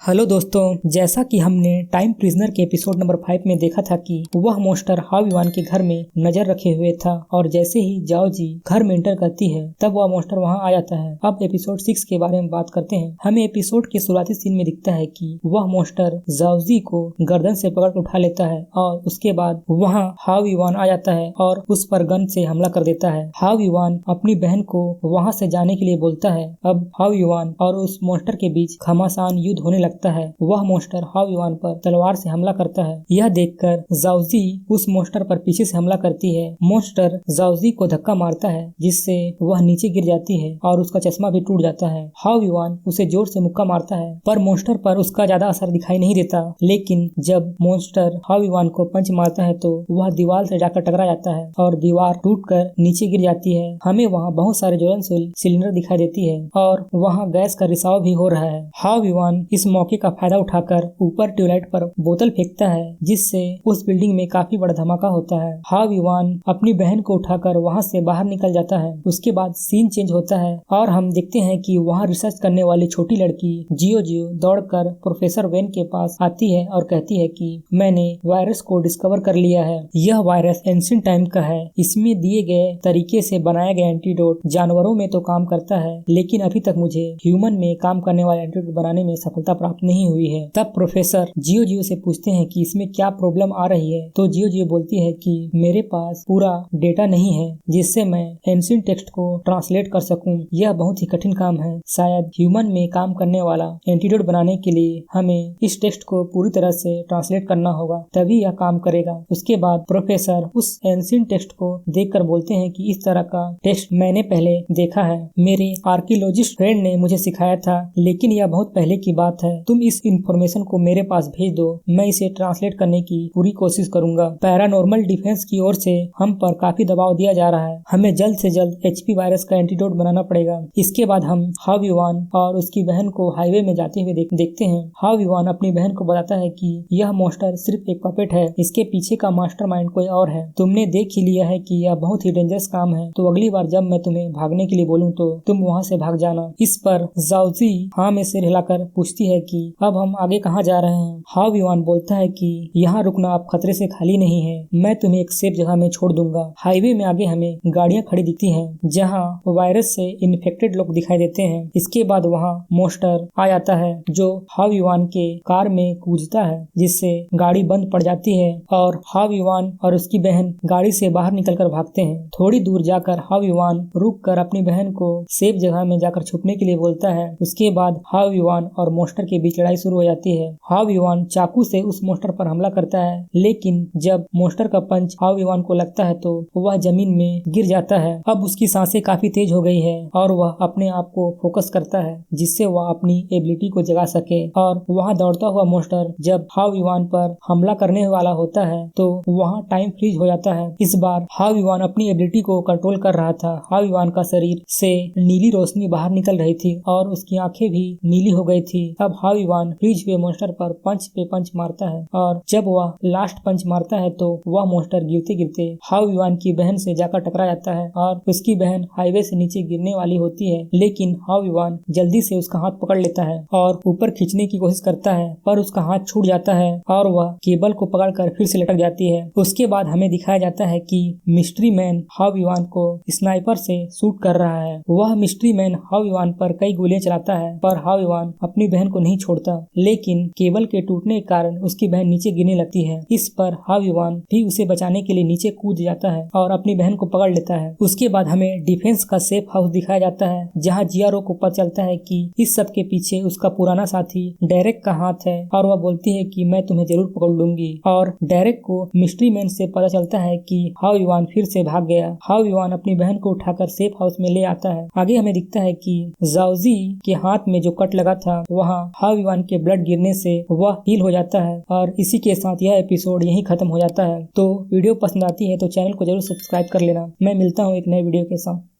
Hello दोस्तों, जैसा कि हमने टाइम प्रिजनर के एपिसोड नंबर 5 में देखा था कि वह मॉन्स्टर हाव युआन के घर में नजर रखे हुए था और जैसे ही जाओ जी घर में एंटर करती है तब वह मॉन्स्टर वहां आ जाता है। अब एपिसोड 6 के बारे में बात करते हैं। हमें एपिसोड के शुरुआती सीन में दिखता है कि वह मॉन्स्टर जाओ जी को गर्दन से पकड़ उठा लेता है और उसके बाद वहाँ हाव युआन आ जाता है और उस पर गन से हमला कर देता है। हाव युआन अपनी बहन को वहाँ से जाने के लिए बोलता है। अब हाव युआन और उस मॉन्स्टर के बीच घमासान युद्ध होने लगता है। वह मॉन्स्टर हाव युआन पर तलवार से हमला करता है। यह देखकर जाओजी उस मॉन्स्टर पर पीछे से हमला करती है। मॉन्स्टर जाओजी को धक्का मारता है जिससे वह नीचे गिर जाती है और उसका चश्मा भी टूट जाता है। हाव युआन उसे जोर से मुक्का मारता है पर मॉन्स्टर पर उसका ज्यादा असर दिखाई नहीं देता, लेकिन जब मॉन्स्टर हाव युआन को पंच मारता है तो वह दीवार से जाकर टकरा जाता है और दीवार टूटकर नीचे गिर जाती है। हमें वहाँ बहुत सारे ज्वलनशील सिलेंडर दिखाई देती है और वहाँ गैस का रिसाव भी हो रहा है। हाव युआन इस मौके का फायदा उठाकर ऊपर ट्यूबलाइट पर बोतल फेंकता है जिससे उस बिल्डिंग में काफी बड़ा धमाका होता है। हाव युआन अपनी बहन को उठाकर वहाँ से बाहर निकल जाता है। उसके बाद सीन चेंज होता है और हम देखते हैं कि वहाँ रिसर्च करने वाली छोटी लड़की जियो जियो दौड़कर प्रोफेसर वेन के पास आती है और कहती है कि मैंने वायरस को डिस्कवर कर लिया है। यह वायरस एंशिएंट टाइम का है। इसमें दिए गए तरीके से बनाया गया एंटीडोट जानवरों में तो काम करता है, लेकिन अभी तक मुझे ह्यूमन में काम करने वाला एंटीडोट बनाने में सफलता प्राप्त नहीं हुई है। तब प्रोफेसर जियो जियो से पूछते हैं कि इसमें क्या प्रॉब्लम आ रही है, तो जियो जियो बोलती है कि मेरे पास पूरा डेटा नहीं है जिससे मैं एंशिएंट टेक्स्ट को ट्रांसलेट कर सकूं। यह बहुत ही कठिन काम है। शायद ह्यूमन में काम करने वाला एंटीडोट बनाने के लिए हमें इस टेक्स्ट को पूरी तरह से ट्रांसलेट करना होगा, तभी यह काम करेगा। उसके बाद प्रोफेसर उस एंशिएंट टेक्स्ट को देखकर बोलते हैं कि इस तरह का टेक्स्ट मैंने पहले देखा है। मेरे आर्कियोलॉजिस्ट फ्रेंड ने मुझे सिखाया था, लेकिन यह बहुत पहले की बात है। तुम इस इंफॉर्मेशन को मेरे पास भेज दो, मैं इसे ट्रांसलेट करने की पूरी कोशिश करूंगा। पैरानॉर्मल डिफेंस की ओर से हम पर काफी दबाव दिया जा रहा है। हमें जल्द से जल्द एचपी वायरस का एंटीडोट बनाना पड़ेगा। इसके बाद हम हाव युआन और उसकी बहन को हाईवे में जाते हुए देखते हैं। हाव युआन अपनी बहन को बताता है कि यह मॉन्स्टर सिर्फ एक पपेट है, इसके पीछे का मास्टरमाइंड कोई और है। तुमने देख ही लिया है कि यह बहुत ही डेंजरस काम है, तो अगली बार जब मैं तुम्हें भागने के लिए बोलूं तो तुम वहाँ से भाग जाना। इस पर जाओजी हाँ में सिर हिलाकर पूछती है कि अब हम आगे कहाँ जा रहे हैं। हाव युआन बोलता है कि यहाँ रुकना अब खतरे से खाली नहीं है, मैं तुम्हें एक सेफ जगह में छोड़ दूंगा। हाईवे में आगे हमें गाड़ियाँ खड़ी दिखती हैं जहाँ वायरस से इन्फेक्टेड लोग दिखाई देते हैं। इसके बाद वहाँ मॉन्स्टर आ जाता है जो हाव युआन के कार में कूदता है, जिससे गाड़ी बंद पड़ जाती है और हाव युआन और उसकी बहन गाड़ी से बाहर निकलकर भागते हैं। थोड़ी दूर जाकर हाव युआन रुक कर अपनी बहन को सेफ जगह में जाकर छुपने के लिए बोलता है। उसके बाद हाव युआन और मॉन्स्टर के बीच लड़ाई शुरू हो जाती है। हाव युआन चाकू से उस मॉन्स्टर पर हमला करता है, लेकिन जब मॉन्स्टर का पंच हाव युआन को लगता है तो वह जमीन में गिर जाता है। अब उसकी सांसें काफी तेज हो गई है और वह अपने आप को फोकस करता है जिससे वह अपनी एबिलिटी को जगा सके। और वहाँ दौड़ता हुआ मॉन्स्टर जब हाव युआन पर हमला करने वाला होता है तो वहाँ टाइम फ्रीज हो जाता है। इस बार हाव युआन अपनी एबिलिटी को कंट्रोल कर रहा था। हाव युआन का शरीर से नीली रोशनी बाहर निकल रही थी और उसकी आंखें भी नीली हो गई थी। अब हाव युआन फ्रीज हुए मॉन्स्टर पर पंच पे पंच मारता है और जब वह लास्ट पंच मारता है तो वह मॉन्स्टर गिरते गिरते हाव युआन की बहन से जाकर टकरा जाता है और उसकी बहन हाईवे से नीचे गिरने वाली होती है, लेकिन हाव युआन जल्दी से उसका हाथ पकड़ लेता है और ऊपर खींचने की कोशिश करता है, पर उसका हाथ छूट जाता है और वह केबल को पकड़कर फिर से लटक जाती है। उसके बाद हमें दिखाया जाता है कि मिस्ट्री मैन हाव युआन को स्नाइपर से शूट कर रहा है। वह मिस्ट्री मैन हाव युआन पर कई गोलियां चलाता है, पर हाव युआन अपनी बहन को नहीं छोड़ता, लेकिन केबल के टूटने के कारण उसकी बहन नीचे गिरने लगती है। इस पर हाव युआन भी उसे बचाने के लिए नीचे कूद जाता है और अपनी बहन को पकड़ लेता है। उसके बाद हमें डिफेंस का सेफ हाउस दिखाया जाता है जहाँ जियारो को पता चलता है कि इस सब के पीछे उसका पुराना साथी डेरेक का हाथ है और वह बोलती है कि मैं तुम्हें जरूर पकड़ लूंगी। और डेरेक को मिस्ट्री मैन से पता चलता है कि हाव युआन फिर से भाग गया। हाव युआन अपनी बहन को उठाकर सेफ हाउस में ले आता है। आगे हमें दिखता है कि जाओजी के हाथ में जो कट लगा था वहाँ हाव युआन के ब्लड गिरने से वह हील हो जाता है और इसी के साथ यह एपिसोड यहीं खत्म हो जाता है। तो वीडियो पसंद आती है तो चैनल को जरूर सब्सक्राइब कर लेना। मैं मिलता हूँ एक नए वीडियो के साथ।